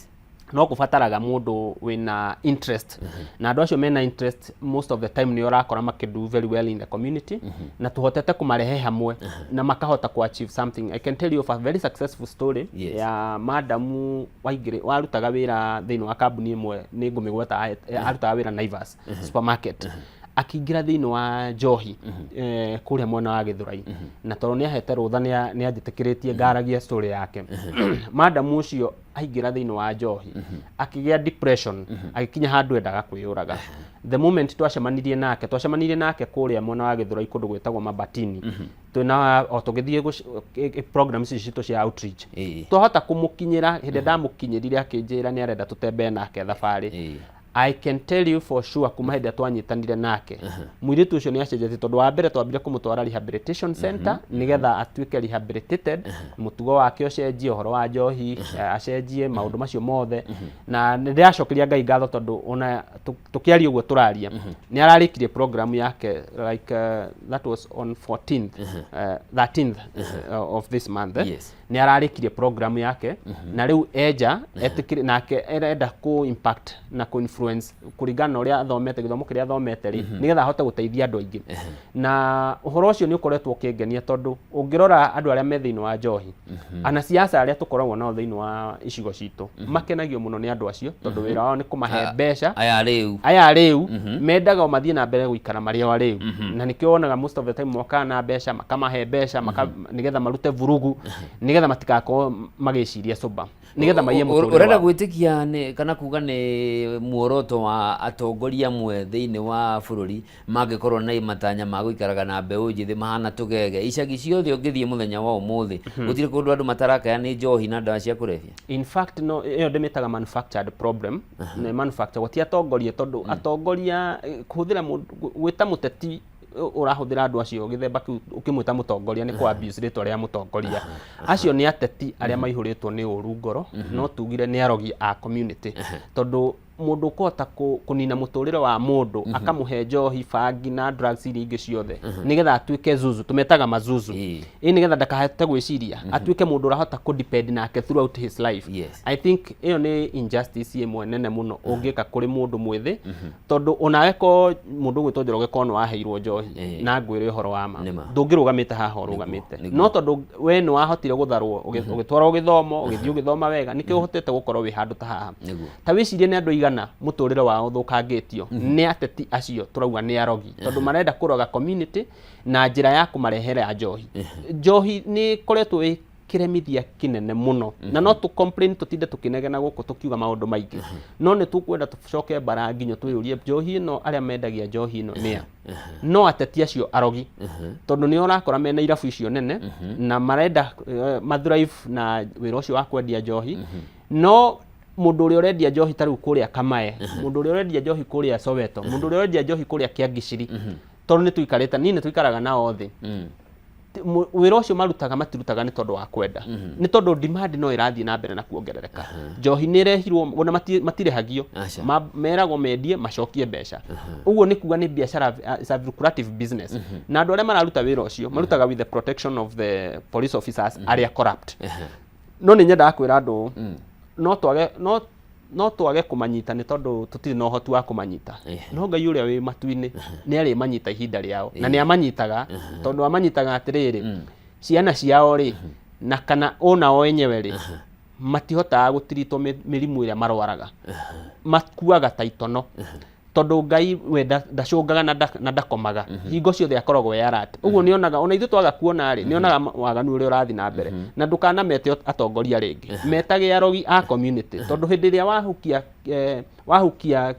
no kufataraga mundu wina interest na andu acio mena interest most of the time ni urakora makidu very well in the community na tuhotete kumarehe hamwe na makahota ku achieve something. I can tell you of a very successful story ya madamu waigire warutaga wira thiini wa kambuni imwe ni ngumigweta arutaga wira Naivas supermarket akiingira thiini wa njohi kuria mwena wa Githurai na toro ni ahete rutha ni anjitikiritie ngaragia story yake madam ucio aingira thiini wa njohi akigia depression akikinya handu endaga kwiyuraga the moment twacemanirie nake kuria mwena wa Githurai kundu gwetagwo Mabatini twina otugithie programs ici cia outreach tuhota kumukinyira hindi ndamukinyirire akinjira ni arenda tutembe nake thabari I can tell you for sure kuma hĩndĩ twanyitanire nake mũirĩtu ũcio nĩ acenjetie tondũ wa mbere twambire kũmũtwara rehabilitation center nigetha atuĩke rehabilitated, mũtugo wake ũcenjie, ũhoro wa njohi acenjie, maũndũ macio mothe, na ndĩracokeria Ngai ngatho tondũ ona tũkĩaria ũguo tũraria nĩ ararĩkirie program yake like that was on 13th of this month. Nĩ ararĩkirie program yake na rĩu eja etikire nake erenda ku impact na ku influence kuringana na ũrĩa athomete gĩthomo kĩrĩa athomete rĩ nigetha ahote gũteithia andũ aingĩ, na ũhoro ũcio nĩ ũkoretwo ũkĩngenia tondũ ũngĩrora andũ arĩa me thĩinĩ wa njohi ana siasa arĩa tũkoragwo nao thĩinĩ wa icigo citũ makenagio mũno nĩ andũ acio tondũ wĩra wao nĩ kũmahe mbeca aya rĩu mendaga mathiĩ na mbere gũikara marĩ o rĩu, na nĩkĩo wonaga most of the time mokaga na mbeca makamahe mbeca nigetha marute vurugu nigetha matikakorwo magĩciria soba nigetha maiye mũtũrĩre. Ũrenda gwĩtĩkia kana kuga nĩ muoroto wa atongoria amwe thĩinĩ wa bũrũri mangĩkorwo na matanya ma gũikaraga na mbeũ njĩthĩ mahana tũgege icagi ciothe ũngĩthiĩ mũthenya wa ũmũthĩ gũtirĩ kũndũ andũ matarakaya nĩ njohi na ndawa cia kũrebia? In fact no, ĩyo ndĩmĩtaga manufactured problem. Nĩ manufacture gũtia atongoria tondũ atongoria kũhũthĩra gwĩta mũteti ũrahũthĩra andũ acio gĩthemba kĩu ũkĩmwĩta mũtongoria nĩ kwa abuse rĩtwa rĩa mũtongoria. Acio nĩ ateti arĩa maihũrĩtwo nĩ ũru ngoro no tugire nĩ arogi a community tondũ mũndũ kũhota kũnina mũtũrĩre wa mũndũ akamũhe njohi, bangi na drugs iria ingĩ ciothe nigetha atuĩke zuzu, tumetaga mazuzu nigetha ndakahote gwĩciria atuĩke mũndũ ũrahota kũdepend nake throughout his life. I think ĩyo nĩ injustice ĩmwe nene mũno ũngĩka kũrĩ mũndũ mwĩthĩ tondũ onawe ko mũndũ gwĩtwo Njoroge ko nĩ waheirwo njohi na ngwĩre ũhoro wa ma ndũngĩrũgamĩte haha ũrũgamĩte no tondũ we nĩ wahotire gũtharwo ũgĩtwarwo gĩthomo ũgĩthiĩ ũgĩthoma wega nĩkĩo ũhotete gũkorwo wĩ handũ ta haha. Ta wĩcirie nĩ andũ aigana mũtũrĩre wao thũkangĩtio nĩ ateti acio turauga nĩ arogi tondũ marenda kũroga community na njĩra ya kũmarehera njohi. Njohi nĩ koretwo kĩremithia kĩnene mũno na no tu complain tutinde tukinegena gũkũ tukiuga maũndũ maingĩ no nĩ tukwenda tucoke bara nginya twĩyũrie njohi ĩno arĩa mendagia njohi ĩno nĩa no ateti acio arogi tondũ nĩ ũrakora mena irabu icio nene na marenda mathrive na wĩra ũcio wa kwendia njohi no mũndũ ũrĩa ũrendia njohi tarĩu kũrĩa Kamae, mũndũ ũrĩa ũrendia njohi kũrĩa Soweto, mũndũ ũrĩa ũrendia njohi kũrĩa Kĩangiciri tondũ nĩ tuikarĩte nĩ tuikaraga nao thĩ wĩra ũcio marutaga matirutaga nĩ tondũ wa kwenda nĩ tondũ demand no ĩrathiĩ na mbere na kuongerereka. Njohi nĩ irehirwo ona matirehagio meragwo mendie macokie mbeca ũguo nĩ kuga nĩ biashara is a lucrative business na andũ arĩa mararuta wĩra ũcio marutaga with the protection of the police officers arĩa corrupt. No nĩ nyendaga kwĩra andũ no twage kũmanyita nĩ tondũ tutirĩ na ũhoti wa kũmanyita no Ngai ũrĩa wĩ matu-inĩ nĩ arĩ manyita ihinda rĩao na nĩ amanyitaga tondũ amanyitaga atĩrĩrĩ ciana ciao rĩ na kana ona o enyewe rĩ matihotaga gũtiritwo mĩrimũ ĩrĩa marwaraga makuaga ta itono tondũ Ngai we ndacũngaga na ndakomaga hingo ciothe akoragwo yarat. Ũguo nĩ onaga ona ithuĩ twaga kuona rĩ nĩ onaga waganu ũrĩa ũrathi na mbere na ndũkanamete atongoria rĩngĩ metage arogi a community tondũ hĩndĩ ĩrĩa wahukia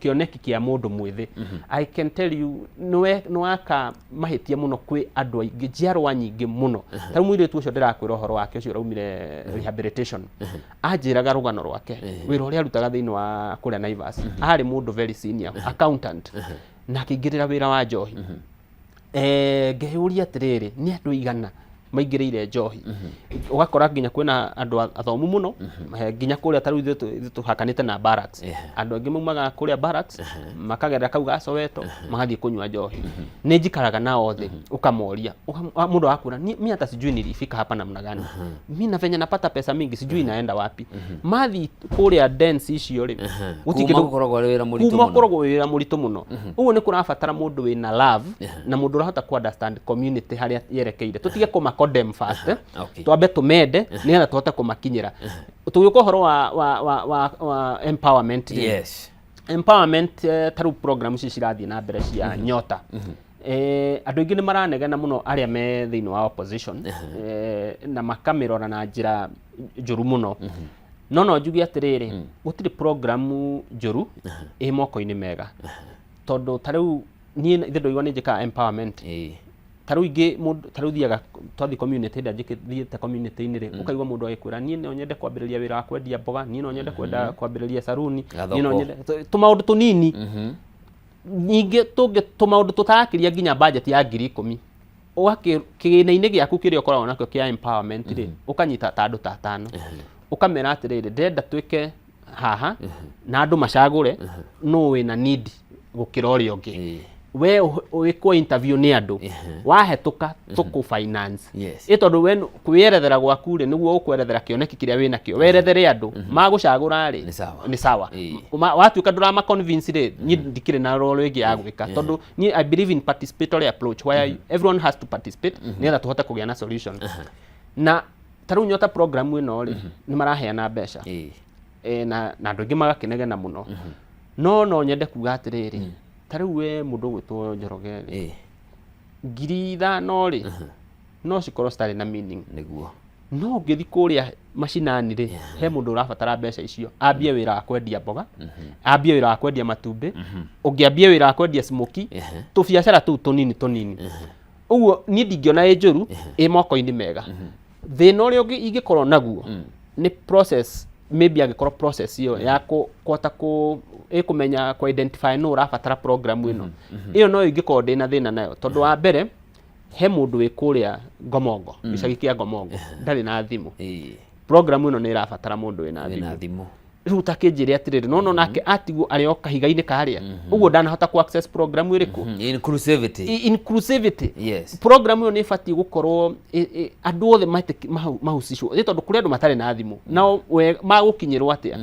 kĩoneki kĩa mũndũ mwĩthĩ I can tell you nĩ waka mahĩtia mũno kwĩ andũ aingĩ njiarwa nyingĩ mũno. Tarĩu mũirĩtu ũcio ndĩrakwĩra ũhoro wake ũcio ũraumire rehabilitation anjĩraga rũgano rwake wĩra ũrĩa arutaga thĩinĩ wa kũrĩa Naivas arĩ mũndũ very senior accountant na akĩingĩrĩra wĩra wa njohi ngĩyũria atĩrĩrĩ nĩ andũ igana maingĩrĩire njohi ũgakora nginya kwĩna andũ athomu mũno nginya kũrĩa tarĩu ithuĩ tũhakanĩte na barracks andũ angĩ maumaga kũrĩa barracks makagerera kau ga Soweto magathiĩ kũnyua njohi. Nĩ njikaraga nao thĩ ukamoria mũndũ akũra mimi hata sijui nilifika hapa namna gani mimi na venye napata pesa mingi sijui naenda wapi mathi kũrĩa dance icio rĩ gũkoragwo wĩra mũritũ mũno. Ũguo nĩ kũrabatara mũndũ wĩna love na mũndũ ũrahota ku understand community harĩa yerekeire tutige condemn first twambe tumende nigetha tuhote kumakinyira tugĩuka ũhoro wa empowerment. Empowerment taru program ici cirathiĩ na mbere cia nyota andũ aingĩ nĩ maranegena mũno arĩa me thĩinĩ wa opposition na makamĩrora na njĩra njũru mũno no njuge atĩrĩrĩ gũtirĩ programu njũru moko-inĩ mega tondũ tarĩu niĩ ithe ndoigua nĩ njĩkaga empowerment taru ingi mundu taru thiaga twathi community thiete community ni ri ukaigwa mundu agikwira nie no nyende kwambiriria wira wa kwendia mboga nie no nyende kwambiriria saruni nie no nyende tumaundu tunini nyingi tumaundu tutarakiria nginya budget ya 10,000 kigina-ini giaku kiria ukoragwo nakio kia empowerment ri ukanyita tandu ta 5 ukamera atiriri ndenda twike haha na andu macagure no wina need gukira uria ungi we wikwo interview ni andu wahetuka tuku finance itondu we kwierethera gwaku ri niguo ukwerethera kioneki kiria wina kio werethere andu magucagura ri ni sawa watuika ndurama convince ri ni ndikire na role igi ya gwika tondu ni I believe in participatory approach where everyone has to participate nigetha tuhote kugia na solution na taru nyota program ino ri ni maraheana mbeca na andu ingi magakinegena muno no nyende kuga atiriri tariu we mundu gwitwo Njoroge ngiri 5 ri no cikorwo stari na meaning niguo no ngithi kuria mashinani ri he mundu urabatara mbeca icio ambie wira wa kwendia mboga ambie wira wa kwendia matumbi ungiambie wira wa kwendia smoki tu biacara tu tunini uguo ni ndingiona njuru moko-ini mega thina uria ingikorwo naguo ni process maybe agikorwo process iyo ya kuhota kumenya ku identify no urabatara program ino iyo no ingikorwo ndina thina nayo tondu wa mbere he mundu wi kuria Ngomongo gicagi kia Ngomongo ndari na thimu program ino ni irabatara mundu wina thimu riu takinjire atiriri no nake atigu ari o kahiga-ini karia uguo ndanahota ku access program iriku inclusivity yes program iyo ni ifati gukorwo andu othe mahusishwo tondu kuri andu matari na thimu nao magukinyirwo atia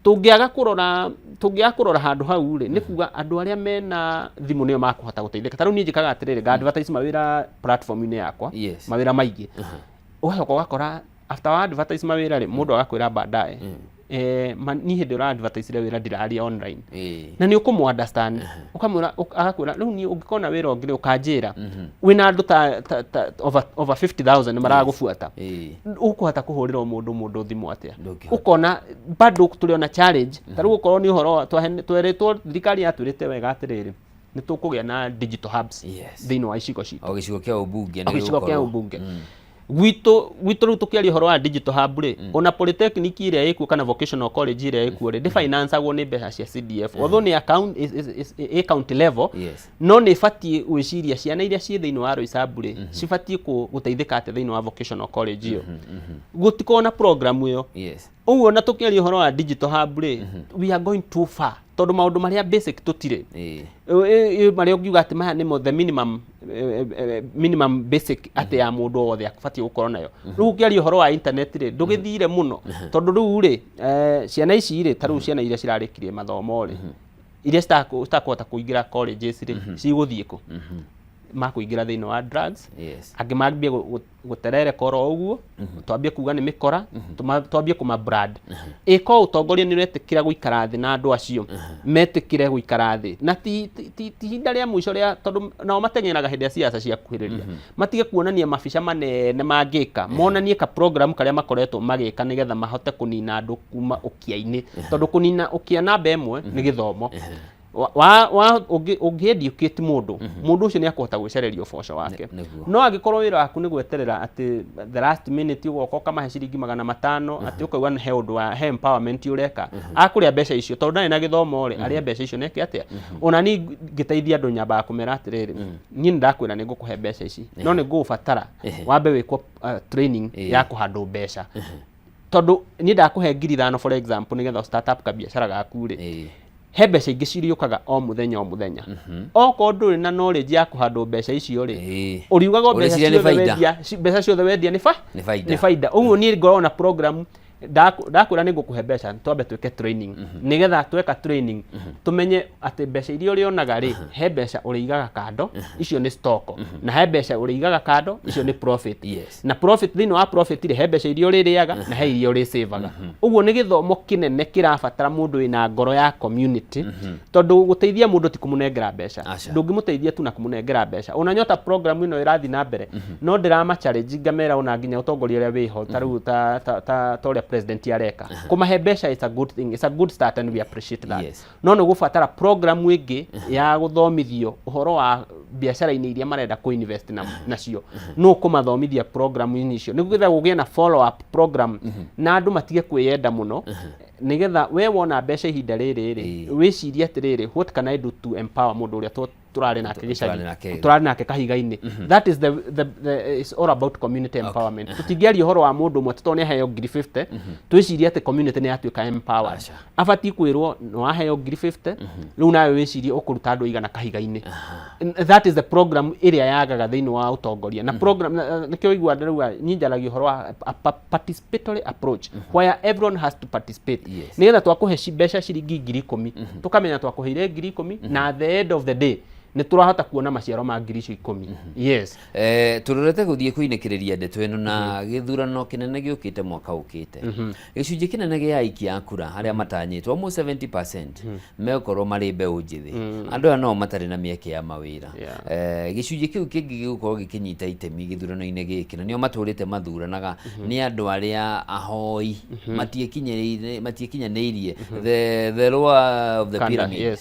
tungiaga kurora handu hau ri ni kuga andu aria mena thimu nio makuhota guteithika taru ni njikaga atiriri ga advertise mawira platform ine yakwa mawira maingi ugacoka ugakora after advertise mawira ri mundu agakwira baadaye ni hindi ura advertise wira ndiraria online na ni ukumu understand ukamura agakwira riu ni ungikona wira ungire ukanjira wina andu ta over 50,000 maragufuata ukuhota kuhurira mundu thimu atia ukona bado tuliona challenge taru gukorwo ni uhoro tweretwo thirikari atwirite wega atiriri ni tukugia na digital hubs thini wa icigo citu o gicigo kia ubunge Gwito riu tukiaria horo wa digital hub ri ona polytechnic iria ikuo kana vocational college iria ikuo ri finance agwo ni mbeca cia CDF although ni account level no ni fatie gwiciria ciana iria cie thiini wa Roysambu ri cifatie guteithika ate thiini wa vocational college iyo gutikona program iyo uguo na tukiaria horo wa digital hub ri we are going too far tondu maundu maria basic tutire maria ungiuga ati maya nimo the minimum basic ate ya mundu wothe akufatie gukorwo nayo riu ukiaria horo wa internet ri ndugithire muno tondu riu ri ciana ici ri taru ciana iria cirarikirie mathomo ri iria citakuhota kuingira colleges ri ciguthie ku makuingira thiini wa drugs angi mambie guterere koro uguo twambie kuga ni mikora twambie kuma brand iko utongoria ni retikira guikara thi na andu acio metikire guikara thi na ti hinda ria mwisho ria tondu nao mateng'eraga hindi ya siasa cia kuhiriria matige kuonania mabica manene mangika monanie ka program karia makoretwo magika nigetha mahote kunina andu kuma ukia-ini tondu kunina ukia namba imwe ni githomo ungi-educate mundu ucio ni akuhota gwicereria uboco wake no agikorwo wira waku ni gweterera ati the last minute ugoka ukamahe ciringi 500 ati ukauga he undu wa he empowerment ureka akuria mbeca icio tondu ndari na githomo ri aria mbeca icio neke atia ona ni ngiteithia andu nyamba kumera atiriri ni ndakwira ni ngukuhe mbeca ici no ni ngubatara wambe wikwo training ya kuhandu mbeca tondu ni ndakuhe 5,000 for example nigetha startup ka biashara gaku ri he mbeca ingĩ ciriũkaga o muthenya okorwo ndũrĩ na knowledge ya kũhandwo mbeca icio rĩ ũriugaga mbeca ciothe wendia nĩ baida ũguo niĩ ngoragwo na program ndakwĩra nĩ ngũkũhe mbeca twambe twĩke training nigetha tweka training tumenye atĩ mbeca iria ũrĩonaga rĩ he mbeca ũrĩigaga kando icio nĩ stock na he mbeca ũrĩigaga kando icio nĩ profit na profit thĩinĩ wa profit rĩ he mbeca iria ũrĩrĩaga na he iria ũrĩsavaga ũguo nĩ gĩthomo kĩnene kĩrabatara mũndũ wĩna ngoro ya community tondũ gũteithia mũndũ ti kũmũnengera mbeca ndũngĩmũteithia tu na kũmũnengera mbeca ona nyota program ĩno ĩrathiĩ na mbere no ndĩrama challenge ngamera ona nginya ũtongoria ũrĩa wĩho ta rĩu ta ũrĩa president areka kumahe mbeca is a good thing, it's a good start and we appreciate that. No no gufatara program ingi ya guthomithio uhoro wa biashara-ini iria marenda ku invest nacio no kumathomithia program icio niguo gugie na follow up program na andu matige kwiyenda muno nigetha we wona mbeca ihinda riri wiciria atiriri what can I do to empower mundu uria turari nake gicagi turari nake kahiga-ini. That is the it's all about community empowerment. Tutingiaria uhoro wa mundu mwe tutone heo ngiri 50 twiciria ati community ni yatuika empowered afati kwirwo no aheo ngiri 50 riu nawe wicirie ukuruta andu igana kahiga-ini. That is the program area yagaga thiini wa utongoria na program nikio igwa ndirwa nyinjaragia uhoro wa participatory approach where everyone has to participate. Nigetha twakuhe mbeca ciringi ngiri 10 tukamenya twakuheire ngiri 10 na at the end of the day ni turahota kuona maciaro ma ngiri 10. Yes. Turorete guthie kuinekiriria ndeto eno na githurano kinene giukite mwaka ukite. Gicunji kinene gia aikia akura haria matanyitwo almost 70% mekorwo mari mbeu njithi. Andu no matari na mieke ya mawira. Gicunji kiu kingi gigukorwo gikinyita itemi githurano-ini giki na nio maturite mathuranaga ni andu aria ahoi matiekinyanirie the lower of the pyramid.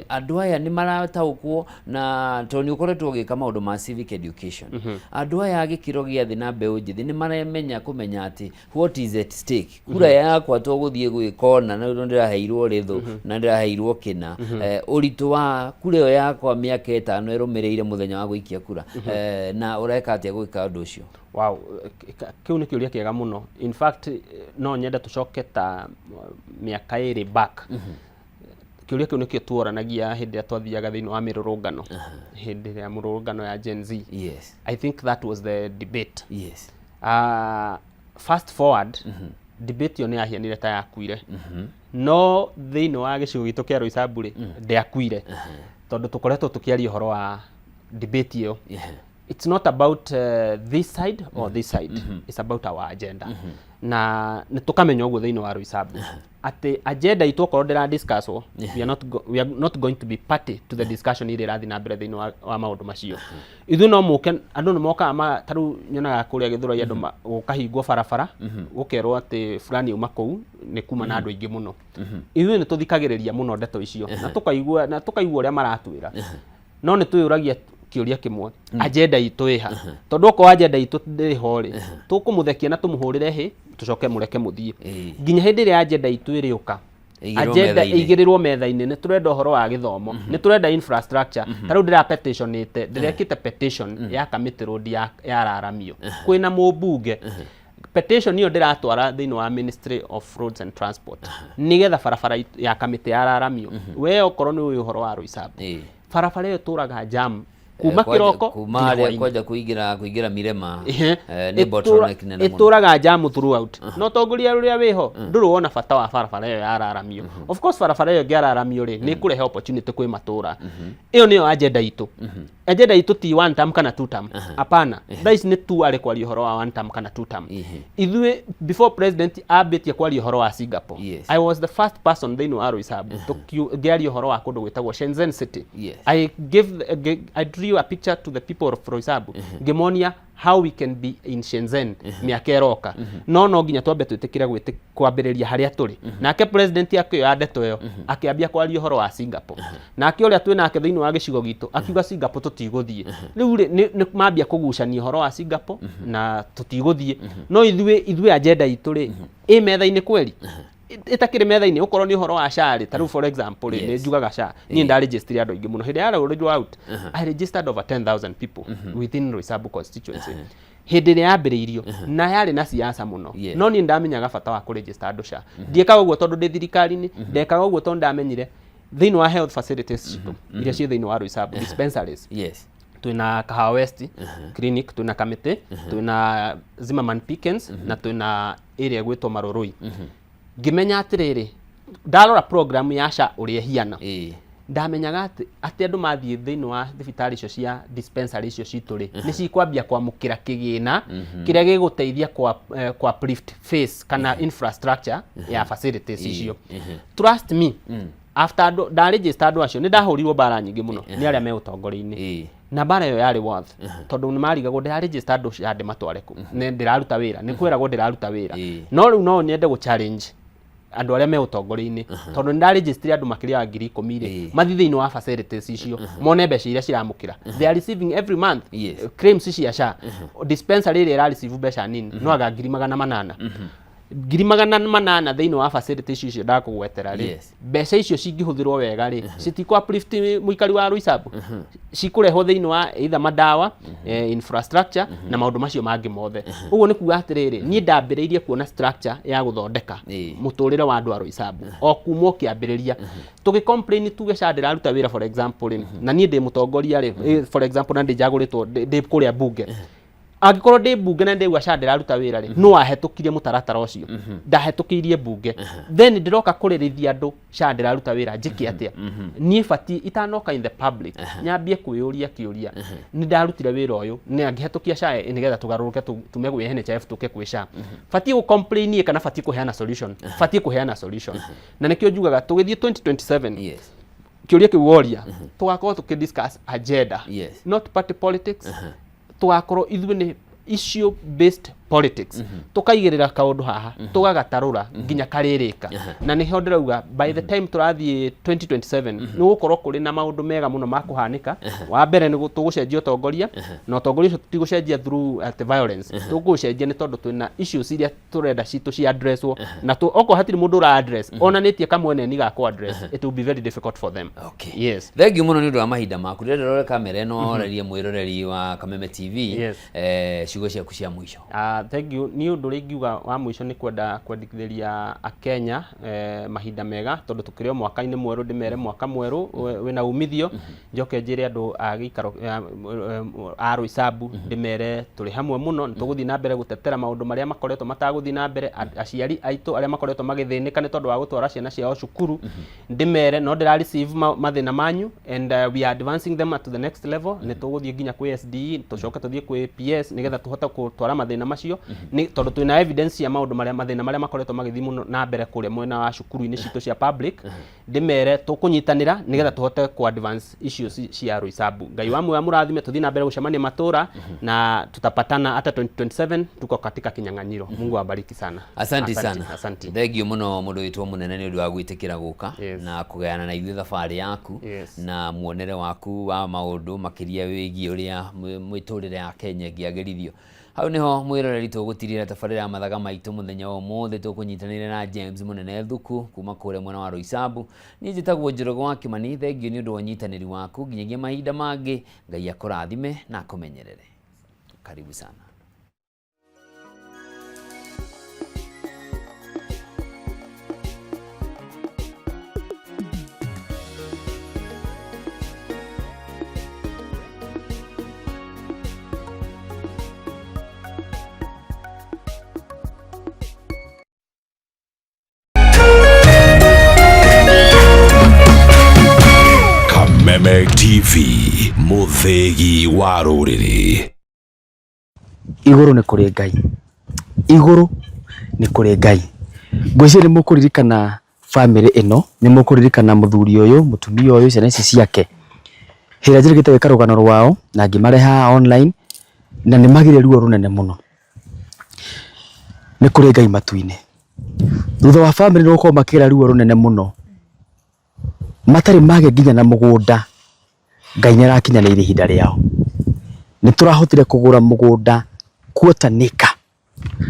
Andu aya ni marata ukwo na toni ukoretwo gika maundu ma civic education. Andu aya agikiro gia thi na mbeu njithi ni maremenya kumenya ati what is at stake. Kura yakwa to guthie gwikona na ndiraheirwo rithu na ndiraheirwo kina. Uritu wa kura yo yakwa miaka 5 irumireire muthenya wa guikia kura na ureka atia gwika undu ucio. Wow, kiu ni kiuria kiega muno. In fact no nyenda tucoke ta miaka 2 back. Kiuria kiu nikio tuoranagia hindi twathiaga thiini wa mirurungano hindi ya mirurungano ya Gen Z. I think that was the debate. Fast forward debate yo ni ahianire ta yakuire no thiini wa gicigo gitu kia Roysambu ndiakuire tondu tukoretwo tukiaria uhoro wa debate yo. It's not about this side or this side. It's about our agenda. Na tukamenya uguo thiini wa Roysambu ati agenda itu korwo ndira discuss we are not going to be party to the discussion ire rathi na mbere thiini wa maundu macio. Ithu no muke andu no moka ma taru nyonaga kuria githura ya andu ukahingwo barabara gukerwo ati fulani uma kou ni kuma na andu aingi muno. Ithu ni tuthikagiriria muno ndeto icio na tukaigua uria maratwira no ni tuyuragia kiuria kimwe agenda itu iha tondu ko agenda itu ndiri hori tukumuthekia na tumuhurire hi tucoke mureke muthie nginya hindi iri agenda itu iriuka agenda igirirwo metha-ini ni turenda uhoro wa githomo ni turenda infrastructure taru ndira petitionite ndirekite petition ya Kamiti Road ya Raramio kwina mubunge petition niyo ndiratwara thiini wa Ministry of Roads and Transport nigetha barabara ya Kamiti ya Raramio we okorwo ni uhoro wa Roysambu barabara iyo turaga jam kuma kiroko kuma kwaja kuigira mirema ni bottleneck nene muno ituraga jamu throughout no tongoria ruria wiho nduru wona bata wa barabara iyo ya Raramio. Of course barabara iyo ya Raramio ri ni kurehe opportunity kwi matura iyo niyo agenda itu. Agenda itu ti one term kana two term hapana thais ni tu ari kwaria uhoro wa one term kana two term. Ithui before president abetie kwaria uhoro wa Singapore I was the first person thiini wa Roysambu tukiaria uhoro wa kundu gwitagwo Shenzhen City. I drew a picture to the people of Roysambu ngimonia how we can be in Shenzhen miaka iroka no nginya twambe twitikire kwambiriria haria turi nake president akioya ndeto yo akiambia kwaria uhoro wa Singapore nake uria twi nake thiini wa gicigo gitu akiuga Singapore tutiguthie riu ni mambia kugucania uhoro wa Singapore na tutiguthie no ithui agenda itu ri metha-ini kweli itakire metha-ini ukorwo ni uhoro wa SHA taru for example ni njugaga SHA ni nda register andu ingi muno hindi ya roll out I registered over 10,000 people within Roysambu constituency hindi ni yambiriirio na yari na siasa muno no ni ndamenyaga bata wa kuregister andu SHA ndiekaga uguo tondu ndi thirikari-ini ndekaga uguo tondu ndamenyire thiini wa health facilities citu iria ci thiini wa Roysambu dispensaries twina Kahawa West clinic twina Kamiti twina Zimmerman Pickens na twina area gwitwo Maroroi. Ngimenya atiriri ndarora program ya SHA uria hiana ndamenyaga ati andu mathie thiini wa thibitari icio cia dispensary icio cituri ni cikwambia kwamukira kigina kiria giguteithia kwa uplift phase kana infrastructure ya facilities icio. Trust me after da register andu acio ni ndahurirwo bara nyingi muno ni aria me utongoria-ini na bara yo yari worth tondu ni marigagwo ndira register andu ande matware ku ne ndiraruta wira ni kwiragwo ndiraruta wira no riu no nyende go challenge andu aria me utongori-ini tondu nda register andu makiria wa 10,000 mathi thiini wa facilities icio mone mbeca iria ciramukira they are receiving every month claims cia SHA dispensary iria ira receive mbeca nini no aga 800 800 thiini wa facilities icio ndakugwetera ri mbeca icio cingihuthirwo wega ri citikwa uplift muikari wa Roysambu cikureho thiini wa either madawa infrastructure na maundu macio mangi mothe uguo ni kuga atiriri ni ndambiriirie kuona structure ya guthondeka muturire wa andu a Roysambu o kumo kiambiriria tugi complain tuge SHA ndiraruta wira for example na ni ndi mutongoria ri for example na ndi jaguritwo ndi kuria bunge agikorwo ndi bunge na ndigwa SHA ndiraruta wira ri no ahetukirie mutaratara ucio ndahetukirie bunge then ndiroka kuririthia andu SHA ndiraruta wira njiki atia ni bati itanoka in the public nyambie kuyuria kiuria ni ndarutire wira uyu ni angihetukia SHA nigetha tugaruruke tume gwe NHIF tuke kwi SHA bati gu complain kana bati kuheana solution bati kuheana solution na nikio njugaga tugithie 2027 kiuria kiworia tugakorwo tukidiscuss agenda not party politics tugakorwo ithuĩ ni issue based politics tukaigirira kaundu haha tugagatarura nginya karirika na niho ndirauga by the time turathie 2027 ni gukorwo kuri na maundu mega muno makuhanika wa mbere ni tugucenjia utongoria na utongoria ucio tutigucenjia through violence tugucenjia ni tondu twina issues iria turenda citu ci addresswo na oko hatiri mundu ra address onanitie kamwene ni gakwa address it will be very difficult for them. Yes, thank you muno ni ndu wa mahinda maku ndirerore kamera eno rerie mwiroreri wa Kameme TV ciugo ciaku cia mwisho. Thank you. Ni undu ringiuga wa mwisho ni kwenda kwendikithiria akenya mahinda mega tondu tukirio mwaka-ini mweru ndimere mwaka mweru wina umithio njoke njire andu a gikaro a Roysambu ndimere turi hamwe muno nituguthii na mbere gutetera maundu maria makoretwo mataguthii na mbere aciari aitu aria makoretwo magithinika ni tondu wa gutwara ciana ciao cukuru ndimere no ndira receive mathina manyu and we are advancing them to the next level nituguthii nginya kwi SDE tucoke tuthii kwi PS nigetha tuhota gutwara mathina macio ni tondu twina evidence ya maundu maria mathina maria makoretwo magithi muno na mbere kure mwena wa cukuru-ini citu cia public ndimere tukunyitanira nigetha tuhote ku advance issues cia Roysambu. Ngai wa mwe murathime tuthi na mbere gucemania matura na tutapatana hata 2027 tuko katika kinyang'anyiro. Mungu awabariki sana. Asante sana. Asante. Thank you muno mundu witwo munene ni undu wa gwitikira guka na kugeana na ithuĩ thabarĩ yaku na muonere waku wa maundu makiria wigie uria mwiturire ya Kenya ngiagerithio. Hau niho mwiroreri tugutirira tabarĩra ya mathaga maitu muthenya wa umuthi tukunyitanire na James Munene Thuku kuma kure mwena wa Roysambu. Ni njitagwo Njoroge wa Kimani. Thengiũ ni undu wa nyitanĩri waku nginyagia mahinda mangi. Ngai akũrathime na akumenyerere. Karibu sana. Kameme TV muthegi wa ruriri. Iguru ni kuri Ngai, iguru ni kuri Ngai. Ngwĩciria ni mukuririkana family ino, ni mukuririkana muthuri uyu mutumia uyu ciana ici ciake hira njirigite weka rugano rwao na ngimareha online na ni magire ruo runene muno. Ni kuri Ngai matu-ini thutha wa family no ko makira ruo runene muno matari mage nginya na mugunda. Ngai nĩ arakinyanĩire ihinda rĩao. Nĩ turahotire kugura mugunda kuotanika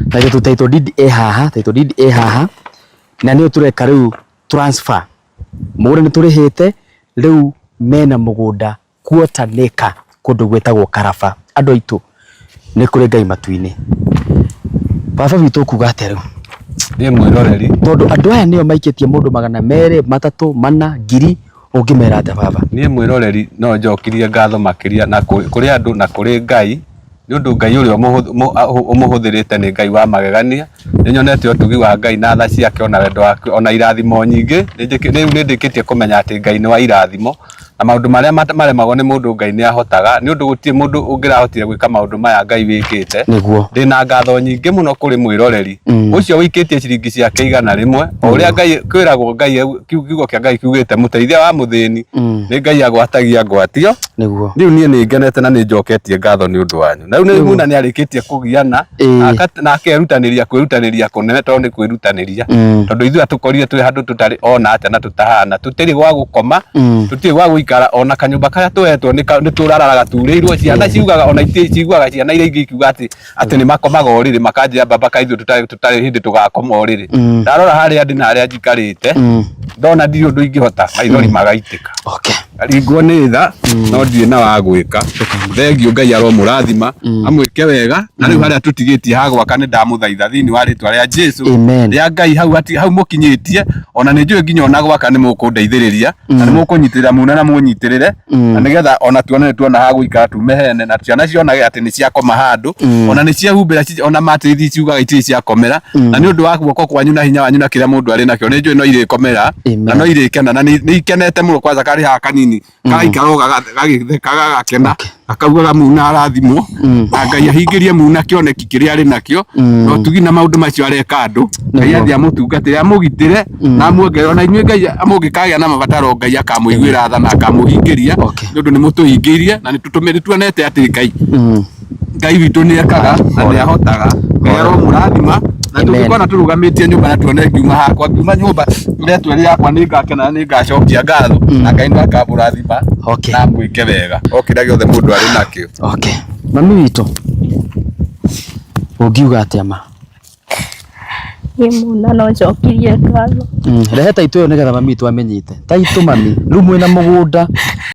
na gĩtu title deed haha na nĩ tureka rĩu transfer mugunda nĩ turĩhĩte rĩu mena mugunda kuotanika kundu gwetagwo Karaba. Andũ aitũ nĩ kũrĩ Ngai matu-inĩ. Baba witũ kuga atĩrĩu ni mwiroreri tondu andu aya nio maikitie mundu 200 300 4 ngiri ungimera ata baba. Ni mwiroreri no njokirie ngatho makiria na kuri andu na kuri Ngai ni undu Ngai uria umuhuthirite ni Ngai wa magegania. Ninyonete utugi wa Ngai na tha ciake ona wendo wake ona irathimo nyingi. Ni ndikitie kumenya ati Ngai ni wa irathimo na maundu maria maremagwo ni mundu Ngai ni ahotaga ni undu gutie mundu ungirahotire gwika maundu maya Ngai wikite. Ndina ngatho nyingi muno kuri mwiroreri ucio wikitie ciringi ciake 100 o uria Ngai kwiragwo Ngai kiugo kia Ngai kiugite muteithia wa muthini ni Ngai agwatagia ngwatio Niguo riu nie ni ngenete na ni njoketie ngatho ni undu wanyu na riu ni muna ni arikitie kugiana na akerutaniria kwirutaniria kunene tondu ni kwirutaniria tondu ithu atukorire twi handu tutari ona atia na tutahana tutiri gwa gukoma tutiri gwa guikara ona kanyumba karia tuhetwo ni turararaga turirwo ciana ciugaga ona itie ciugaga ciana iria ingi kiuga ati ni makomaga oriri makanjia baba kaithu tutari hindi tugakoma oriri ndarora haria ndi na haria njikarite ndona ndi undu ingihota maithori magaitika aringwo ni tha no ndire na wa gwika thengio Ngai aromurathima amwike wega na riu haria tutigitie ha gwaka ni ndamuthaitha thini wa ritwa ria Jesu ria Ngai hau mukinyitie ona ni njui nginya ona gwaka ni mukundeithiriria na ni mukunyitirira muna na munyitirire na nigetha ona tuona ha gwikara tumehene na ciana cionage ati ni cia koma handu ona ni cia humbira ona matithi ciugaga itiri cia komera na ni undu wa guoko kwanyu na hinya wanyu na kiria mundu ari nakio ni njui no ire komera na no ire kena na ni ikenete muno kwanza kari ha kanini kaikaroga gagithekaga gakena akaugaga muna arathimwo na Ngai ahingirie muna kioneki kiria ari nakio no tugina maundu macio areka andu Ngai athia mutungatire amugitire na amuongere ona inyue Ngai amugikagia na mabataro Ngai akamuiguira tha na akamuhingiria nondu ni mutuhingiirie na ni tutumire tuonete ati Ngai witu ni ekaga na ni ahotaga Ngai aromurathima na tukikona turugamitie nyumba na tuone ngiuma hakwa ngiuma nyumba uria tweri yakwa ni ngakena ni ngacokia ngatho na Ngai ndo akaburathima na mwike wega okira giothe mundu ari nakio mami witu ungiuga atia ma muna no njokirie ngatho rehe taitu yo nigetha mami witu amenyite taitu mami riu mwina mugunda